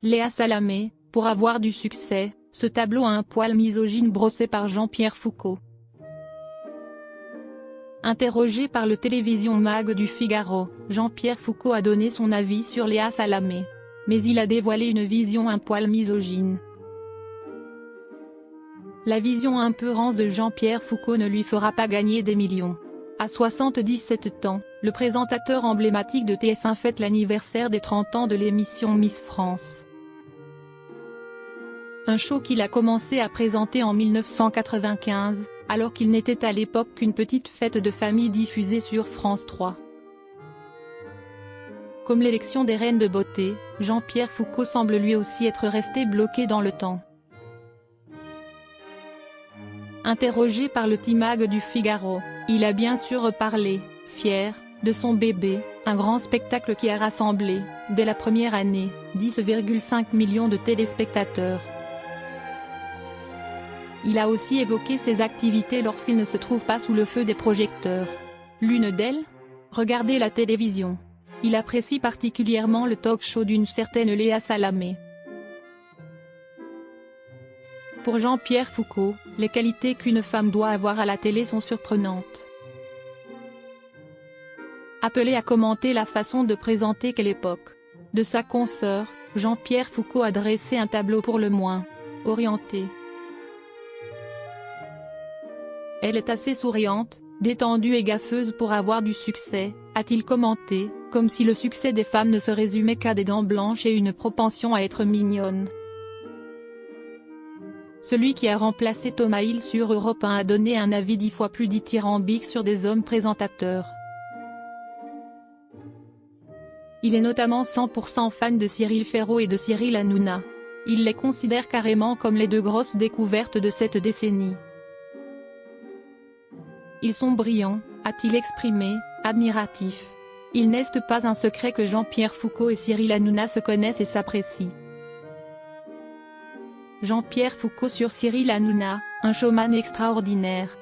Léa Salamé, pour avoir du succès, ce tableau a un poil misogyne brossé par Jean-Pierre Foucault. Interrogé par le Télévision Mag du Figaro, Jean-Pierre Foucault a donné son avis sur Léa Salamé. Mais il a dévoilé une vision un poil misogyne. La vision un peu rance de Jean-Pierre Foucault ne lui fera pas gagner des millions. À 77 ans, le présentateur emblématique de TF1 fête l'anniversaire des 30 ans de l'émission Miss France. Un show qu'il a commencé à présenter en 1995, alors qu'il n'était à l'époque qu'une petite fête de famille diffusée sur France 3. Comme l'élection des reines de beauté, Jean-Pierre Foucault semble lui aussi être resté bloqué dans le temps. Interrogé par le T-Mag du Figaro, il a bien sûr parlé, fier, de son bébé, un grand spectacle qui a rassemblé, dès la première année, 10,5 millions de téléspectateurs. Il a aussi évoqué ses activités lorsqu'il ne se trouve pas sous le feu des projecteurs. L'une d'elles ? Regarder la télévision. Il apprécie particulièrement le talk-show d'une certaine Léa Salamé. Pour Jean-Pierre Foucault, les qualités qu'une femme doit avoir à la télé sont surprenantes. Appelé à commenter la façon de présenter quelle époque de sa consoeur, Jean-Pierre Foucault a dressé un tableau pour le moins orienté. Elle est assez souriante, détendue et gaffeuse pour avoir du succès, a-t-il commenté, comme si le succès des femmes ne se résumait qu'à des dents blanches et une propension à être mignonne. Celui qui a remplacé Thomas Hill sur Europe 1 a donné un avis 10 fois plus dithyrambique sur des hommes présentateurs. Il est notamment 100% fan de Cyril Ferraud et de Cyril Hanouna. Il les considère carrément comme les deux grosses découvertes de cette décennie. Ils sont brillants, a-t-il exprimé, admiratif. Il n'est pas un secret que Jean-Pierre Foucault et Cyril Hanouna se connaissent et s'apprécient. Jean-Pierre Foucault sur Cyril Hanouna, un showman extraordinaire.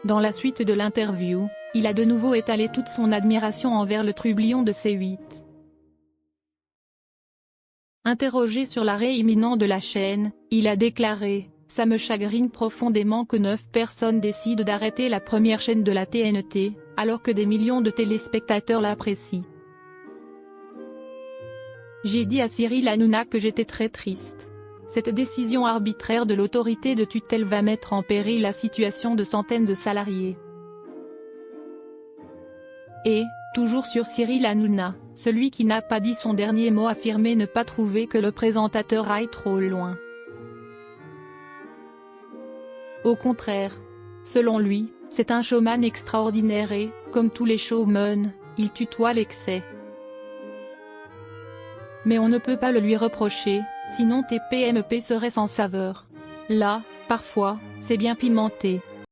Dans la suite de l'interview, il a de nouveau étalé toute son admiration envers le trublion de C8. Interrogé sur l'arrêt imminent de la chaîne, il a déclaré « Ça me chagrine profondément que 9 personnes décident d'arrêter la première chaîne de la TNT, alors que des millions de téléspectateurs l'apprécient. J'ai dit à Cyril Hanouna que j'étais très triste. Cette décision arbitraire de l'autorité de tutelle va mettre en péril la situation de centaines de salariés. » Et, toujours sur Cyril Hanouna, celui qui n'a pas dit son dernier mot affirmé ne pas trouver que le présentateur aille trop loin. Au contraire. Selon lui, c'est un showman extraordinaire et, comme tous les showmen, il tutoie l'excès. Mais on ne peut pas le lui reprocher, sinon tes PMP seraient sans saveur. Là, parfois, c'est bien pimenté.